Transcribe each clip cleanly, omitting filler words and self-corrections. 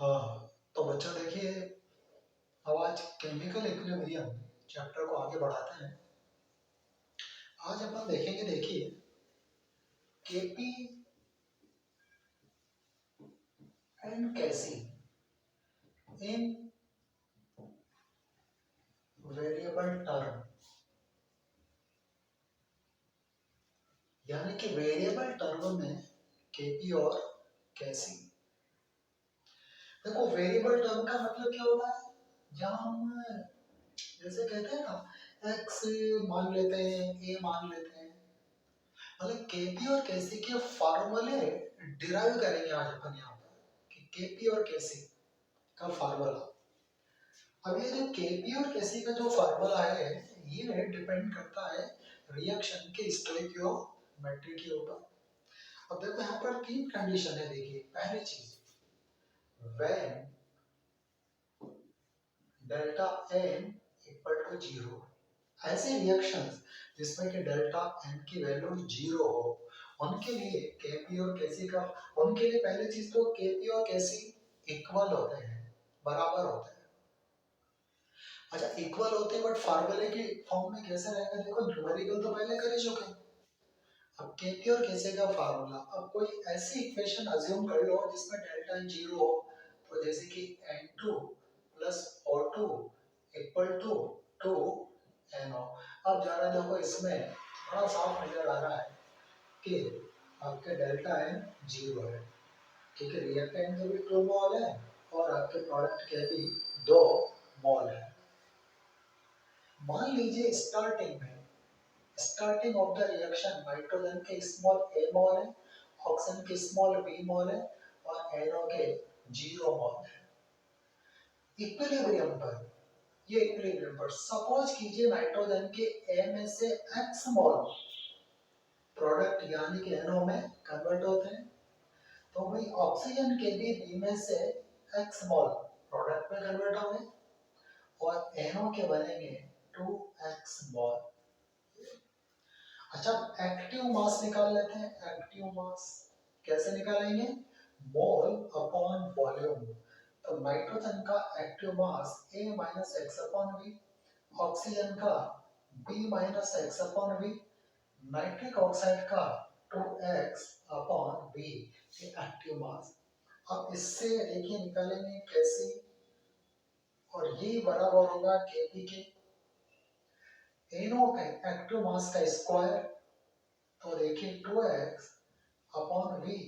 हाँ, तो बच्चों देखिए, अब आज केमिकल इक्विलिब्रियम चैप्टर को आगे बढ़ाते हैं। आज अपन देखेंगे, देखिए, केपी एंड कैसी इन वेरिएबल टर्म, यानी कि वेरिएबल टर्म में केपी और कैसी। देखो, वेरिएबल टर्म का मतलब क्या होता है, जहाँ हम जैसे कहते हैं ना, एक्स मान लेते हैं, ए मान लेते हैं, मतलब केपी और कैसी के फार्मूले डिराइव करेंगे आज अपन यहाँ पर कि केपी और कैसी का फार्मूला। अब ये जो केपी और कैसी का जो फार्मूला है, ये डिपेंड करता है रिएक्शन के स्टोइकियोमेट्री के ऊपर। अब देखो, यहाँ पर तीन कंडीशन है। देखिए, पहली चीज, when delta n equal to zero, ऐसे रिएक्शंस जिसमें कि डेल्टा एन की वैल्यू जीरो हो, उनके लिए केपी और कैसी का, उनके लिए पहली चीज तो केपी और कैसी इक्वल होते हैं, बराबर होते हैं। अच्छा, इक्वल होते हैं, बट फार्मूले की फॉर्म में कैसे रहेगा? देखो, न्यूमेरिकल तो पहले कर ही चुके हैं। अब केपी और कैसे का फार्मूला, अब कोई ऐसी इक्वेशन अज्यूम कर लो जिसमें डेल्टा एन जीरो हो, तो जैसे कि n2 plus O2 equal to 2 NO। अब जरा देखो, इसमें बड़ा साफ नजर आ रहा है कि आपके डेल्टा एन जीरो है, क्योंकि रिएक्टेंट के भी 2 मोल है और आपके प्रोडक्ट के भी 2 मोल है। मान लीजिए starting of the reaction nitrogen के स्मॉल a मोल है, ऑक्सीजन के स्मॉल b मोल है और NO के 0 मोल है। इक्विलिब्रियम पर, ये इक्विलिब्रियम पर सपोज कीजिए नाइट्रोजन के A में से x मोल प्रोडक्ट यानी कि NO में कन्वर्ट होते हैं, तो भाई ऑक्सीजन के भी B में से x मोल प्रोडक्ट में कन्वर्ट होंगे और NO के बनेंगे 2x मोल। अच्छा, एक्टिव मास निकाल लेते हैं। एक्टिव मास कैसे निकालेंगे? Mole upon volume. तो नाइट्रोजन का active mass A minus x upon v, oxygen का B minus x upon v, nitric oxide का 2x अपॉन V, ये एक्टिव मास। अब इससे देखिए निकालेंगे कैसे, और ये बराबर होगा Kp के NO का एक्टिव मास का स्क्वायर, तो देखिए 2x अपॉन v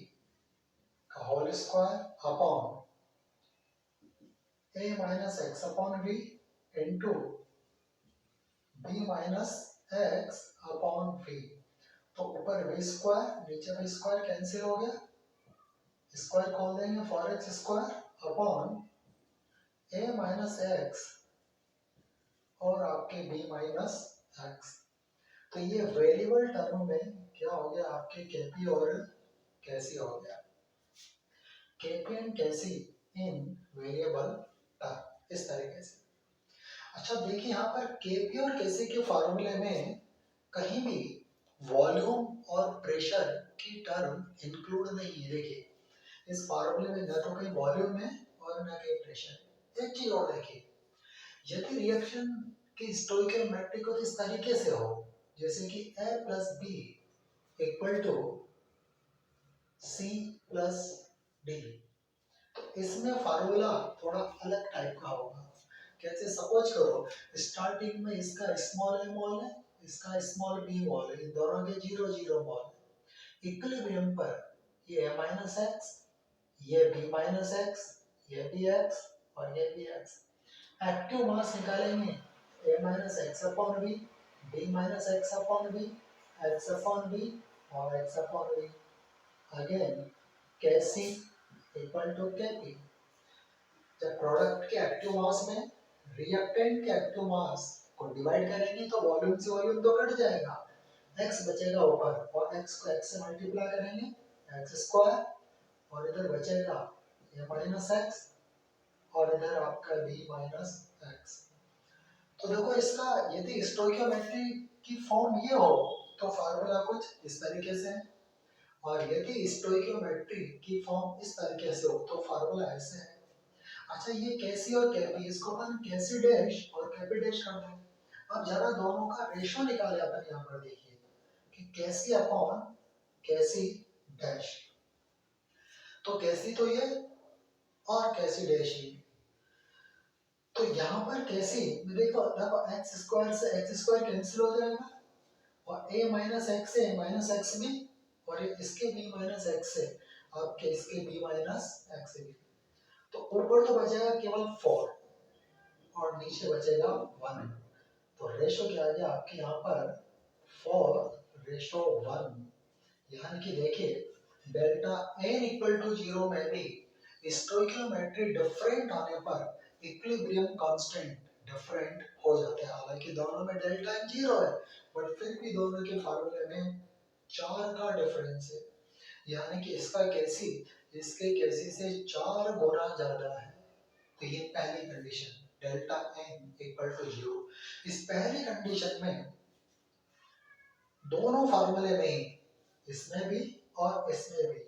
का whole square upon a minus x upon v into b minus x upon v। तो ऊपर v स्क्वायर, नीचे v स्क्वायर कैंसिल हो गया, स्क्वायर खोल देंगे 4x square upon a minus x और आपके b माइनस एक्स। तो ये वेरिएबल टर्म में क्या हो गया, आपके केपी और कैसी हो गया, केपी एंड कैसी इन वेरिएबल टर्म, इस तरीके से। अच्छा देखिए, यहाँ पर केपी और कैसी के फार्मूले में कहीं भी वॉल्यूम और प्रेशर की टर्म इंक्लूड नहीं है। देखिए, इस फार्मूले में न तो कहीं वॉल्यूम है और न कहीं प्रेशर। एक चीज और देखिए, यदि रिएक्शन की स्टोइकियोमेट्री को इस तरीके से हो, जैसे कि A plus B equal to C plus D, तो इसमें फार्मूला थोड़ा अलग टाइप का होगा। कैसे? सपोज करो, स्टार्टिंग में इसका स्मॉल a मोल है, इसका स्मॉल b मोल है, इन दोनों के 0 0 मोल है। इक्विलिब्रियम पर ये a माइनस एक्स, ये b माइनस एक्स, ये भी x और ये भी x। एक्टिव मास निकालेंगे a minus x upon b, b minus x upon b, x upon b और x अपॉन b। अगेन कैसी इक्वल टू Kp। जब प्रोडक्ट के एक्टिव मास में रिएक्टेंट के एक्टिव मास को डिवाइड करेंगे तो वॉल्यूम से वॉल्यूम तो कट जाएगा, x बचेगा ऊपर और x को x से मल्टीप्लाई करेंगे x स्क्वायर, और इधर बचेगा a माइनस एक्स और इधर आपका b माइनस एक्स। तो देखो, इसका यदि स्टोइकियोमेट्री की फॉर्म ये हो तो फार्मूला कुछ इस तरीके से है, और यदि स्टोइकियोमेट्री की फॉर्म इस तरीके से हो तो फार्मूला ऐसे है। अच्छा ये कैसी और कैपी, इसको अपन कैसी डैश और कैपी डैश करते हैं। अब जरा दोनों का रेशो निकाले अपन यहाँ पर देखिए कि कैसी अपॉन कैसी डैश। तो कैसी तो ये और कैसी डैश ही। तो यहाँ पर कैसी देखो देखो एक्स स्क्वायर से एक्स स्क्वायर कैंसिल हो जाएगा और a माइनस एक्स से a माइनस एक्स भी और इसके b माइनस एक्स से आपके इसके b माइनस एक्स भी। तो ऊपर तो बचेगा केवल 4 और नीचे बचेगा 1। तो रेशो क्या आ गया आपके यहाँ पर 4:1। यानी कि देखिए डेल्टा n इक्वल टू 0 में भी स्टोइकियोमेट्री डिफरेंट आने पर इक्विलिब्रियम कांस्टेंट डिफरेंट हो जाते हैं। हालांकि दोनों में डेल्टा n 0 है बट फिर भी दोनों के फार्मूले में 4 का डिफरेंस है। यानी कि इसका कैसी इसके कैसी से 4 गुना ज्यादा है। तो ये पहली condition delta n equal to 0। इस पहली कंडीशन में दोनों फार्मूले में ही इसमें भी और इसमें भी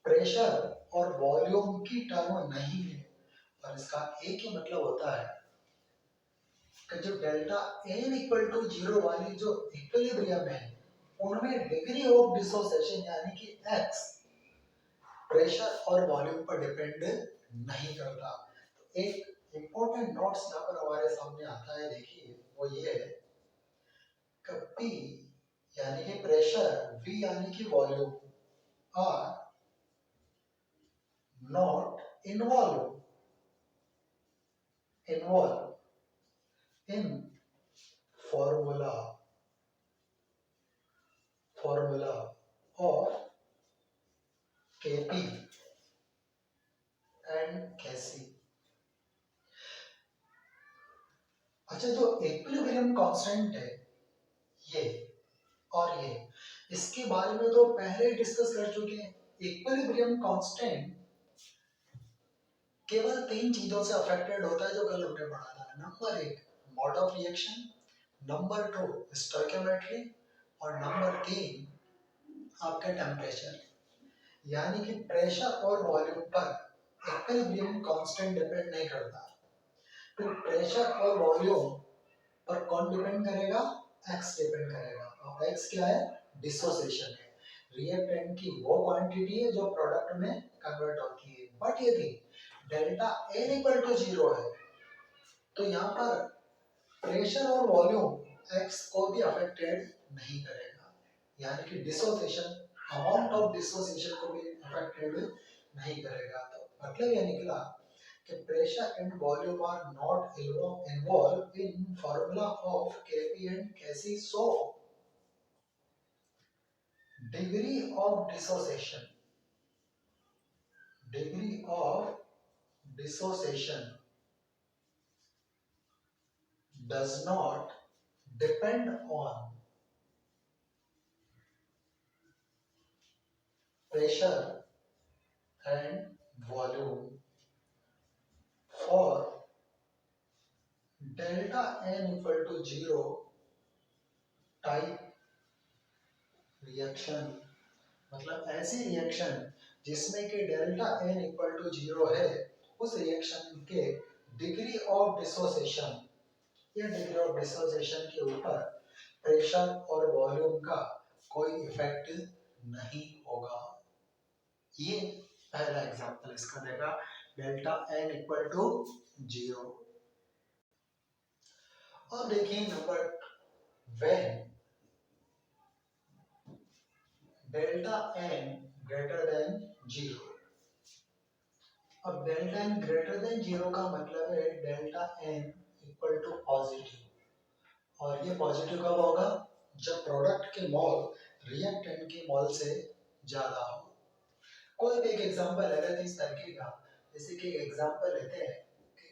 प्रेशर और वॉल्यूम की टर्म नहीं है। और इसका एक ही मतलब होता है कि जो डेल्टा n इक्वल टू 0 वाली जो इक्विलिब्रियम है उनमें डिग्री ऑफ डिसोसिएशन यानी कि x प्रेशर और वॉल्यूम पर डिपेंड नहीं करता। तो एक इंपॉर्टेंट नोट्स यहाँ पर हमारे सामने आता है देखिए वो ये है कि P यानी कि प्रेशर V यानी कि volume are not involved in formula of Kp and Kc। अच्छा जो इक्विलिब्रियम कांस्टेंट है ये और ये इसके बारे में तो पहले डिस्कस कर चुके हैं। इक्विलिब्रियम कांस्टेंट केवल 3 चीजों से अफेक्टेड होता है जो कल हमने पढ़ा था। Number 1 mode of reaction, number 2 stoichiometry और नंबर 3 आपका टेम्परेचर। यानी कि प्रेशर और वॉल्यूम पर इक्विलिब्रियम कांस्टेंट डिपेंड नहीं करता। तो प्रेशर और वॉल्यूम पर कौन डिपेंड करेगा? एक्स डिपेंड करेगा। और एक्स क्या है? डिसोसिएशन है, रिएक्टेंट की वो क्वांटिटी है जो प्रोडक्ट में कन्वर्ट होती है। बट यदि डेल्टा n इक्वल टू 0 है तो यहाँ पर प्रेशर और वॉल्यूम एक्स को भी अफेक्टेड नहीं करेगा। यानी कि डिसोसिएशन अमाउंट ऑफ डिसोसिएशन को भी अफेक्टेड नहीं करेगा। तो मतलब ये निकला कि pressure and volume are not involved in formula of Kp and Kc. So degree of dissociation does not depend on pressure and volume for delta n equal to 0 type reaction। मतलब ऐसी reaction जिसमें कि delta n equal to 0 है उस reaction के degree of dissociation या degree of dissociation के ऊपर प्रेशर और वॉल्यूम का कोई इफेक्ट नहीं होगा। ये पहला एग्जांपल इसका देगा डेल्टा n इक्वल टू 0। और देखिए number when delta n greater than 0। अब डेल्टा n ग्रेटर देन 0 का मतलब है delta n equal to positive. और ये पॉजिटिव कब होगा? जब प्रोडक्ट के मोल रिएक्टेंट के मोल से ज्यादा हो। कोई भी एक एग्जांपल ले लेते हैं इस तरीके का। जैसे कि एग्जांपल लेते हैं कि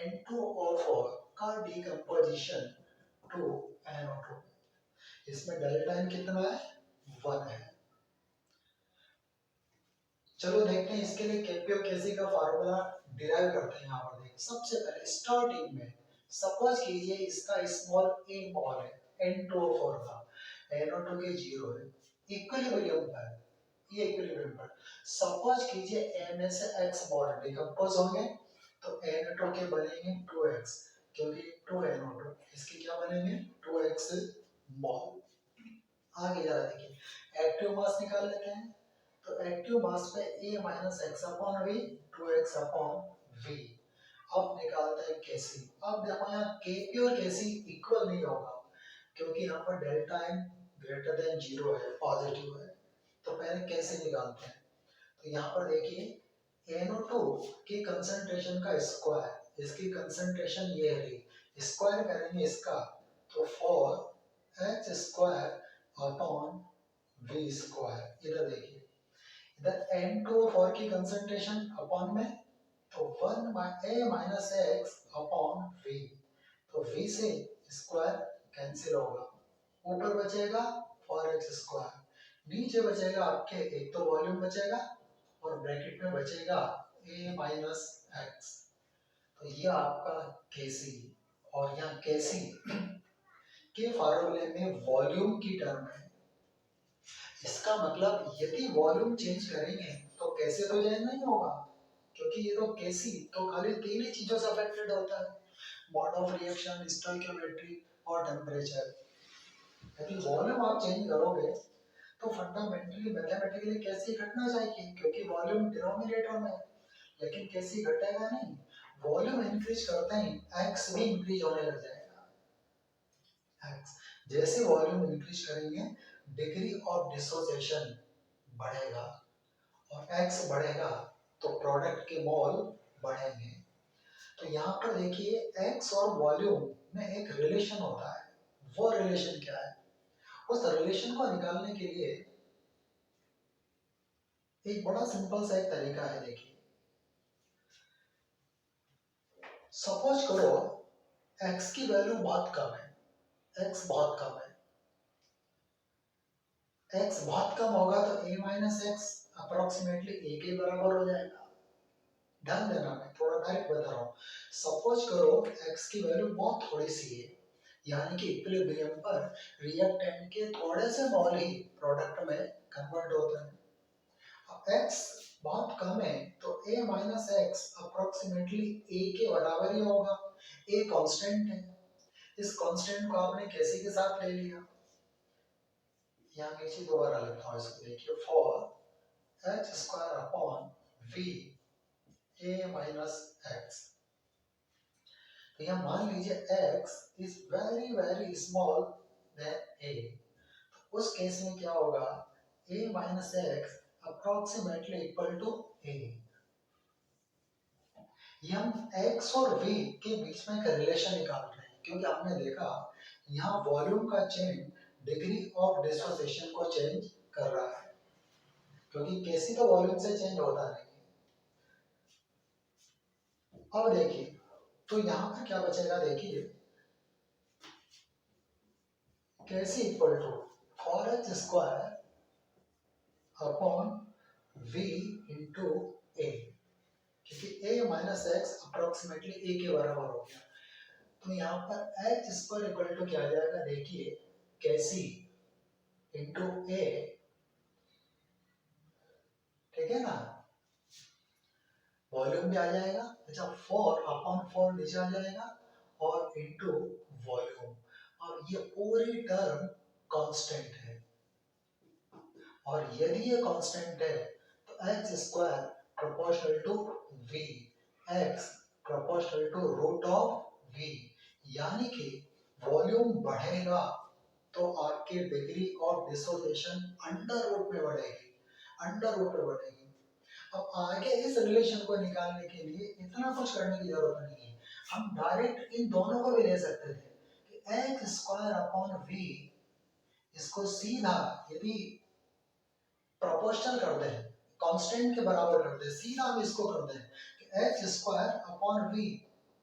N2O4 का डीकंपोजिशन टू NO2। इसमें डेल्टा n कितना है? 1 है। चलो देखते हैं इसके लिए Kp और Kc का फार्मूला डिराइव करते हैं। यहाँ पर देखिए सबसे पहले स्टार्टिंग में सपोज कीजिए इसका स्मॉल a मॉल है N2O4 का, NO2 के 0 है। इक्विलिब्रियम पर ये इक्विलिब्रियम पर सपोज कीजिए A में से X बॉन्ड डिकम्पोज होंगे तो NO2 के बनेंगे 2x, क्योंकि 2 NO2, इसके क्या बनेंगे 2x मोल। आगे जरा देखिए एक्टिव मास निकाल लेते हैं। तो एक्टिव मास पे A minus x upon v, 2x upon v. अब निकालते हैं केसी। अब देखो यहाँ केपी और केसी इक्वल नहीं होगा, क्योंकि यहाँ पर delta n greater than zero है, पॉजिटिव है। तो पहले कैसे निकालते हैं। तो यहाँ पर देखिए NO2 की कंसंट्रेशन का स्क्वायर, इसकी कंसंट्रेशन ये रही, स्क्वायर करेंगे इसका तो 4h square upon v square. इधर देखिए, इधर N2O4 की कंसंट्रेशन अपॉन में, तो 1 a minus x upon v। तो v से स्क्वायर कैंसिल होगा, ऊपर बचेगा 4h स्क्वायर, नीचे बचेगा आपके एक तो वॉल्यूम बचेगा और ब्रैकेट में बचेगा a माइनस एक्स। तो ये आपका केसी, और यहाँ केसी के फार्मूले में वॉल्यूम की टर्म है। इसका मतलब यदि वॉल्यूम चेंज करेंगे तो कैसे तो चेंज नहीं होगा, क्योंकि ये तो केसी तो खाली तीन ही चीजों से अफेक्टेड होता है, मोड ऑफ रिएक्शन, स्टोइकियोमेट्री और टेम्परेचर। यदि वॉल्यूम आप चेंज करोगे तो फंडामेंटली मैथमेटिकली कैसे घटना चाहिए, क्योंकि वॉल्यूम डिनोमिनेटर में है, लेकिन कैसे घटेगा नहीं। वॉल्यूम इंक्रीज करते ही एक्स भी इंक्रीज होने लग जाएगा। एक्स जैसे वॉल्यूम इंक्रीज करेंगे डिग्री ऑफ डिसोसिएशन बढ़ेगा, और एक्स बढ़ेगा तो प्रोडक्ट के मोल बढ़ेंगे। तो यहाँ पर देखिए एक्स और वॉल्यूम में एक रिलेशन होता है। वो रिलेशन क्या है, उस रिलेशन को निकालने के लिए एक बड़ा सिंपल सा एक तरीका है। देखिए सपोज करो x की वैल्यू बहुत कम है, x बहुत कम है, x बहुत कम होगा तो a minus x approximately a के बराबर हो जाएगा। ध्यान देना, मैं थोड़ा डायरेक्ट बता रहा हूँ। सपोज करो x की वैल्यू बहुत थोड़ी सी है, यानी कि इक्विलिब्रियम पर रिएक्टेंट के थोड़े से मोल ही प्रोडक्ट में कन्वर्ट होते हैं। अब x बहुत कम है तो a minus x approximately a के बराबर ही होगा। a कांस्टेंट है, इस कांस्टेंट को आपने कैसे के साथ ले लिया, यहाँ नीचे दोबारा लिखता हूँ इसको। देखिए four H square upon v A minus x. तो यहाँ मान लीजिए x is very very small than a, उस केस में क्या होगा, a minus x approximately equal to a। ये हम x और v के बीच में एक रिलेशन निकाल रहे हैं, क्योंकि आपने देखा यहाँ वॉल्यूम का चेंज डिग्री ऑफ डिसोसिएशन को चेंज कर रहा है, क्योंकि केसी तो वॉल्यूम से चेंज होता नहीं। अब देखिए तो यहाँ पर क्या बचेगा, देखिए KC equal to 4h square upon v into a, क्योंकि a minus x approximately a के बराबर हो गया। तो यहाँ पर h स्क्वायर इक्वल टू क्या आ जाएगा, देखिए केसी इंटू a, ठीक है ना, वॉल्यूम भी आ जाएगा, अच्छा 4 अपॉन 4 नीचे आ जाएगा और इंटू वॉल्यूम। और ये पूरी टर्म कांस्टेंट है, और यदि ये कांस्टेंट है तो x square proportional to v, x proportional to root of v, यानी कि वॉल्यूम बढ़ेगा तो आपकी degree of dissociation under root में बढ़ेगी, अंडर रूट में बढ़ेगी। अब आगे इस रिलेशन को निकालने के लिए इतना कुछ करने की जरूरत नहीं है, हम डायरेक्ट इन दोनों को भी ले सकते थे कि एक्स स्क्वायर अपॉन वी, इसको सीधा यदि प्रोपोर्शनल कर दें, कांस्टेंट के बराबर कर दें, सीधा हम इसको कर दें कि x square upon v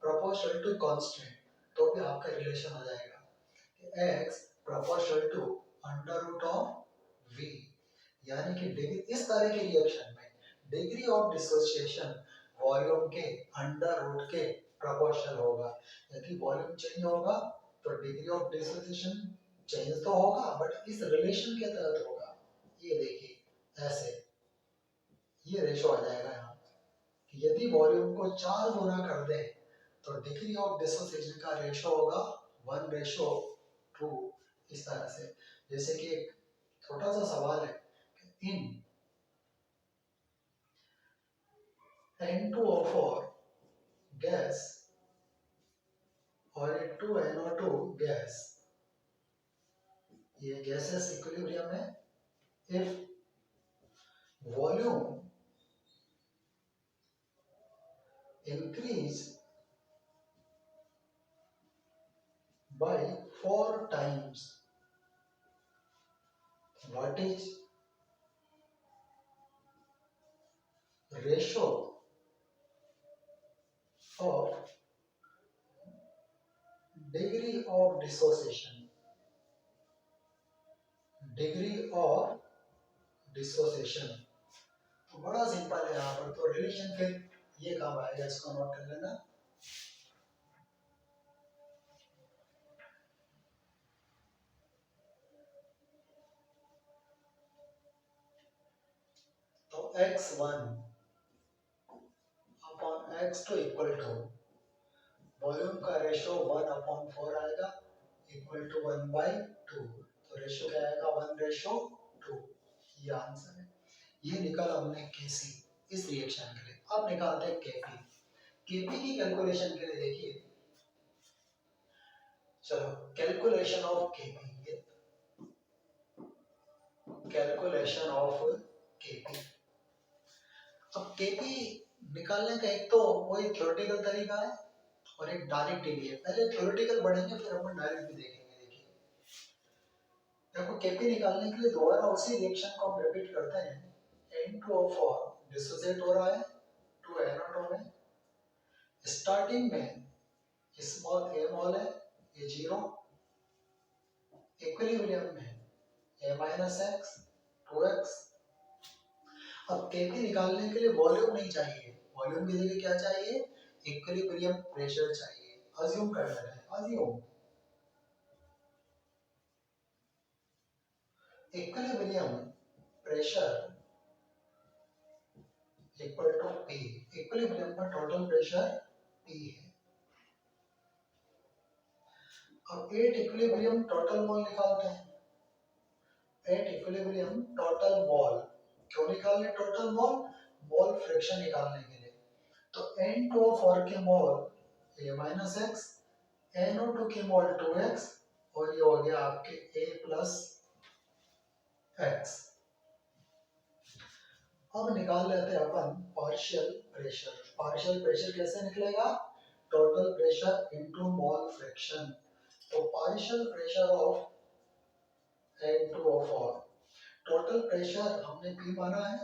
proportional to constant, तो भी आपका रिलेशन हो जाएगा कि x proportional to under root of v, यानी कि डिग्री, इस तरह के रिएक्शन में डिग्री ऑफ डिसोसिएशन वॉल्यूम के अंडर रूट के प्रोपोर्शनल होगा। यदि वॉल्यूम चेंज होगा तो डिग्री ऑफ डिसोसिएशन चेंज तो होगा, बट इस रिलेशन के तहत होगा। ये देखिए ऐसे ये रेशो आ जाएगा यहाँ, यदि वॉल्यूम को 4 गुना कर दें तो डिग्री ऑफ डिसोसिएशन का रेशो होगा 1:2। इस तरह से, जैसे कि एक छोटा सा सवाल है, इन N2O4 गैस और 2NO2 गैस, ये गैसेस इक्विलिब्रियम है। If volume increase by 4 times, what is ratio of degree of dissociation? Degree of dissociation तो बड़ा सिंपल है यहाँ पर, तो रिलेशन फिर ये काम आएगा, इसको नोट कर लेना। तो x1 upon x2 equal to volume का रेशो 1/4 आएगा, इक्वल टू 1/2। तो रेशो क्या आएगा? 1:2। ये आंसर है। ये निकाला हमने Kc इस रिएक्शन के लिए। अब निकालते हैं Kp। Kp की कैलकुलेशन के लिए देखिए, चलो calculation of Kp, calculation of Kp। अब Kp निकालने का एक तो वही थ्योरेटिकल तरीका है और एक डायरेक्ट भी है। पहले थ्योरेटिकल बढ़ेंगे, फिर अपन डायरेक्ट भी देखेंगे। देखिए, देखो Kp निकालने के लिए दोबारा उसी रिएक्शन को हम रिपीट करते हैं। N2O4 डिसोसिएट हो रहा है 2NO2 में। स्टार्टिंग में स्मॉल a मॉल है, ये 0। इक्विलिब्रियम में a-x 2x। अब Kp निकालने के लिए वॉल्यूम नहीं चाहिए, वॉल्यूम की जगह क्या चाहिए? इक्विलिब्रियम प्रेशर चाहिए। अज्यूम कर लेते हैं, assume equilibrium pressure equal to P। Equilibrium का टोटल प्रेशर P है। अब 8 इक्विलिब्रियम टोटल मोल निकालते हैं। 8 इक्विलिब्रियम टोटल मोल, क्यों निकालने टोटल मोल? मोल फ्रैक्शन निकालने के लिए। तो N2O4 के मोल a-x, NO2 के मोल 2x, और ये हो गया आपके a+x। अब निकाल लेते हैं अपन पार्शियल प्रेशर। पार्शियल प्रेशर कैसे निकलेगा? Total pressure into mole fraction. तो partial pressure of N2O4, total pressure हमने P माना है।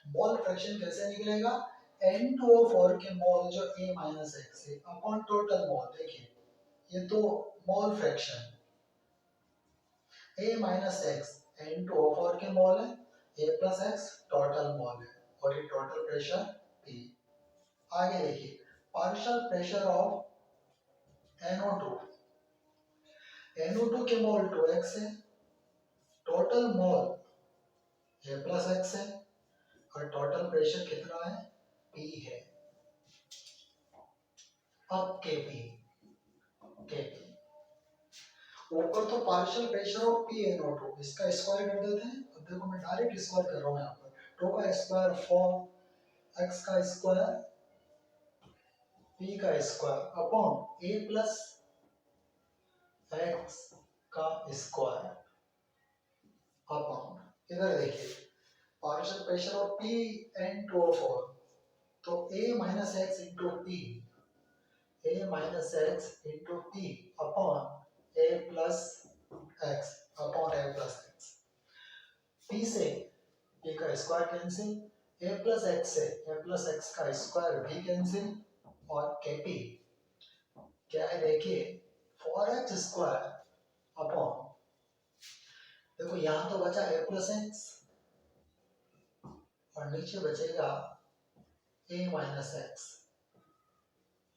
मोल फ्रैक्शन कैसे निकलेगा? N2O4 के मोल जो a-x है अपॉन टोटल मोल। देखिए, ये तो मोल फ्रैक्शन a-x N2O4 के मोल है, a+x टोटल मोल है, और ये टोटल प्रेशर P। आगे देखिए, partial pressure of NO2, NO2 के मोल 2x है, टोटल मोल a+x है, और टोटल प्रेशर कितना है? P है। अब Kp, Kp ऊपर तो पार्शियल प्रेशर ऑफ PnO2, इसका स्क्वायर कर देते हैं। अब देखो मैं डायरेक्ट स्क्वायर कर रहा हूँ यहाँ पर, 2 का स्क्वायर 4, x का स्क्वायर P का स्क्वायर अपॉन a+x का स्क्वायर अपॉन, इधर देखिए पार्शियल प्रेशर ऑफ PN2O4, तो a-x into P, a-x into P upon a+x upon a+x। P से P का स्क्वायर कैंसिल, a+x से a+x का स्क्वायर भी कैंसिल, और Kp क्या है? देखिए 4x स्क्वायर अपॉन, देखो यहाँ तो बचा a+x और नीचे बचेगा a-x,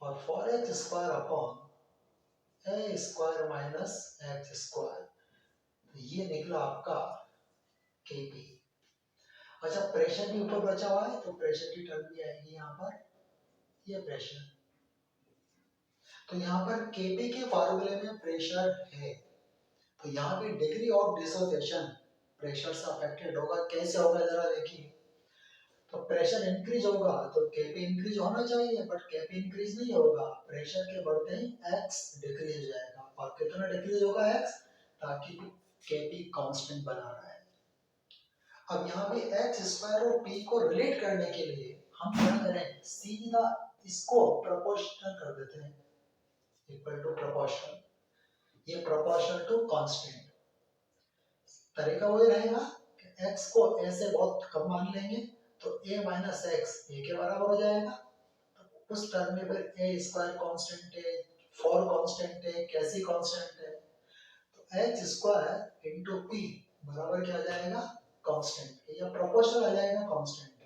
और 4x square upon a square minus x square. ये निकला आपका Kp। अच्छा, प्रेशर भी ऊपर बचा हुआ है, तो प्रेशर की टर्म भी आएगी यहाँ पर ये प्रेशर। तो यहाँ पर केपी के फार्मूले में प्रेशर है, तो यहाँ पे डिग्री ऑफ डिसोसिएशन प्रेशर से अफेक्टेड होगा। कैसे होगा जरा देखिए। तो प्रेशर इंक्रीज होगा तो केपी इंक्रीज होना चाहिए, बट केपी इंक्रीज नहीं होगा। प्रेशर के बढ़ते ही एक्स डिक्रीज हो जाएगा। और कितना डिक्रीज होगा एक्स, ताकि केपी कांस्टेंट बना रहा है। अब यहाँ पे एक्स स्क्वायर और पी को रिलेट करने के लिए हम क्या करें, सीधा इसको प्रोपोर्शनल कर देते हैं, इक्वल टू प्रोपोर्शनल, ये प्रोपोर्शनल टू कांस्टेंट। तरीका वही रहेगा कि x को a से बहुत कम मान लेंगे तो a माइनस एक्स ए के बराबर हो जाएगा। तो उस टर्म में फिर a स्क्वायर कांस्टेंट है, 4 कांस्टेंट है, कैसी कांस्टेंट है, तो h स्क्वायर इनटू p बराबर क्या आ जाएगा, कांस्टेंट या प्रोपोर्शनल आ जाएगा कांस्टेंट।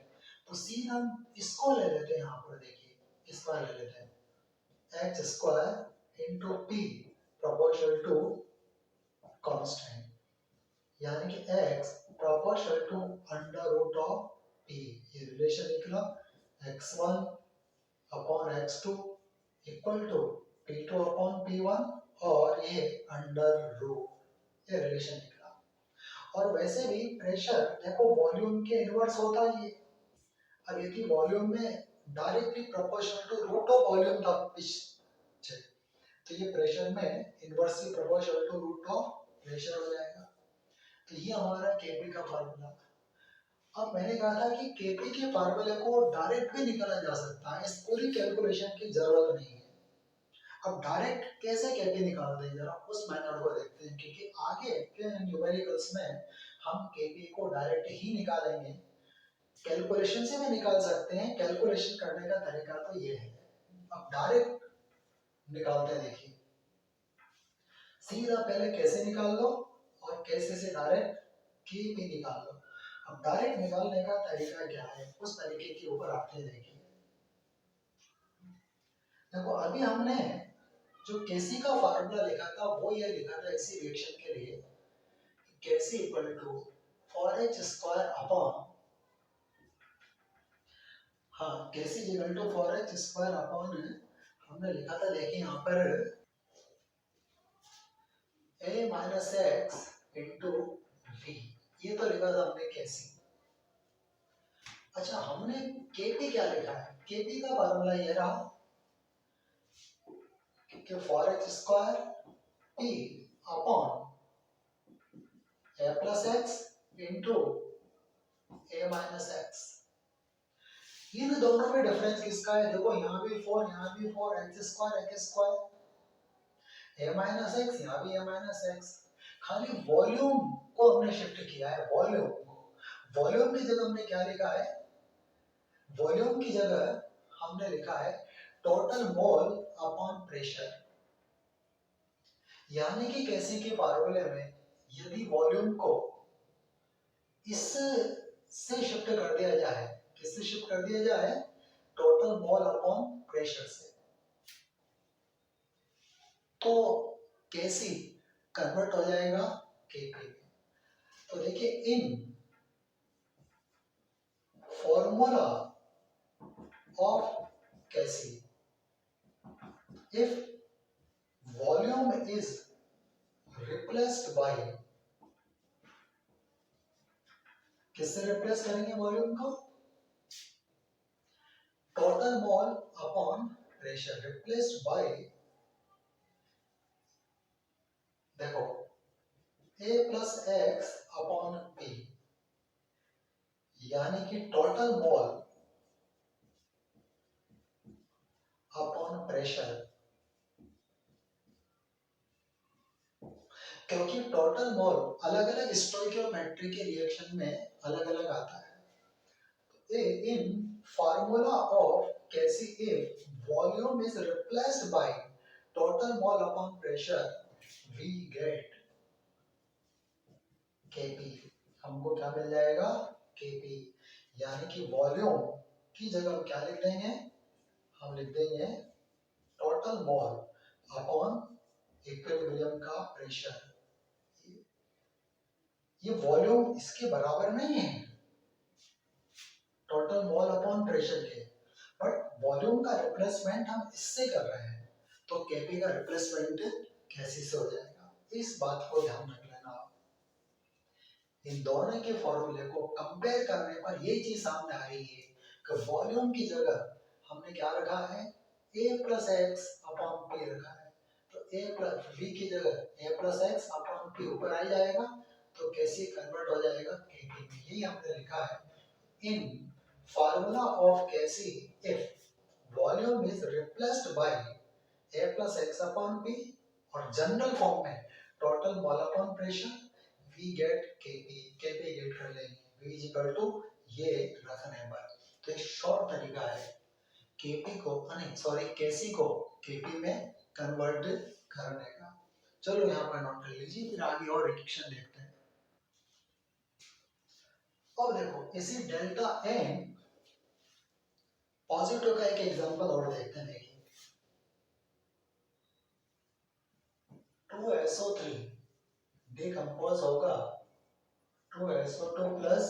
तो सीधा हम इसको ले लेते हैं, यहाँ पर देखिए इसका ले लेते हैं h square into p proportional to constant, यानी कि x proportional to under root of p। ये रिलेशन निकला x1 upon x2 equal to p2 upon p1 और ये अंडर रूट, ये रिलेशन निकला। और वैसे भी प्रेशर देखो वॉल्यूम के इनवर्स होता है ये। अब यदि वॉल्यूम में directly proportional to root of volume था पिच, तो ये प्रेशर में inversely proportional to root of pressure हो जाएगा। तो ये हमारा केपी का फार्मूला। अब मैंने कहा था कि केपी के फार्मूले को डायरेक्ट भी निकाला जा सकता है, इस पूरी कैलकुलेशन की जरूरत नहीं है। अब डायरेक्ट कैसे केपी निकालते हैं, जरा उस मेथड को देखते हैं, क्योंकि आगे के न्यूमेरिकल्स में हम केपी को डायरेक्ट ही निकालेंगे। कैलकुलेशन से भी निकाल सकते हैं, कैलकुलेशन करने का तरीका तो ये है। अब डायरेक्ट निकालते हैं, देखिए सीधा पहले कैसे निकाल लो और कैसे से डायरेक्ट केपी निकाल लो। अब डायरेक्ट निकालने का तरीका क्या है, उस तरीके के ऊपर आते हैं। देखिए देखो अभी हमने जो केसी का फार्मूला लिखा था वो ये लिखा था इसी रिएक्शन के लिए, KC equal to 4h square upon, हाँ KC equal to 4h square upon हमने लिखा था, देखिए यहाँ पर a minus x into v, ये तो लिखा था हमने केसी। अच्छा हमने केपी क्या लिखा है, केपी का फार्मूला ये रहा कि 4h square p upon a plus x into a minus x. इन दोनों में डिफरेंस किसका है, देखो यहाँ भी 4 यहाँ भी 4, x square a minus x, यहाँ भी a माइनस एक्स। खाली वॉल्यूम को हमने शिफ्ट किया है, वॉल्यूम को। वॉल्यूम की जगह हमने क्या लिखा है, वॉल्यूम की जगह हमने लिखा है टोटल मोल अपॉन प्रेशर। यानी कि कैसे के फार्मूले में यदि वॉल्यूम को इस से शिफ्ट कर दिया जाए, किससे शिफ्ट कर दिया जाए, टोटल मोल अपॉन प्रेशर से, तो कैसी कन्वर्ट हो जाएगा केपी में। तो देखिए इन formula of Kc, if volume is replaced bye, किससे रिप्लेस करेंगे वॉल्यूम को, total mole upon pressure, replaced by, देखो a plus x upon p, यानी कि टोटल मोल अपॉन प्रेशर। क्योंकि टोटल मोल अलग अलग स्टोइकियोमेट्री के रिएक्शन में अलग अलग आता है। In formula of Kc if volume is replaced by total mole upon pressure we get Kp. हमको क्या मिल जाएगा, केपी। यानी कि वॉल्यूम की जगह हम क्या लिख देंगे, हम लिख देंगे टोटल मोल अपॉन इक्विलिब्रियम का प्रेशर। ये वॉल्यूम इसके बराबर नहीं है टोटल मोल अपॉन प्रेशर के, बट वॉल्यूम का रिप्लेसमेंट हम इससे कर रहे हैं, तो केपी का रिप्लेसमेंट कैसे से हो जाएगा, इस बात को ध्यान रख लेना। इन दोनों के फॉर्मूले को कंपेयर करने पर ये चीज सामने आ रही है कि वॉल्यूम की जगह हमने क्या रखा है, a plus x upon P रखा है, तो a प्लस v की जगह a plus x upon P ऊपर आ जाएगा, तो कैसे कन्वर्ट हो जाएगा kp में, यही हमने लिखा है in formula of Kc if volume is replaced by a plus x upon P, और जनरल फॉर्म में total mole upon pressure V get Kp, Kp get कर लेंगे, V इज इक्वल टू ये रखने पर। तो एक शॉर्ट तरीका है Kp को नहीं सॉरी Kc को Kp में कन्वर्ट करने का। चलो यहाँ पर नोट कर लीजिए, फिर आगे और रिएक्शन देखते हैं। अब देखो इसी डेल्टा N पॉजिटिव का एक एग्जांपल और देखते हैं। देखिए 2SO3 डिकम्पोज होगा 2SO2 प्लस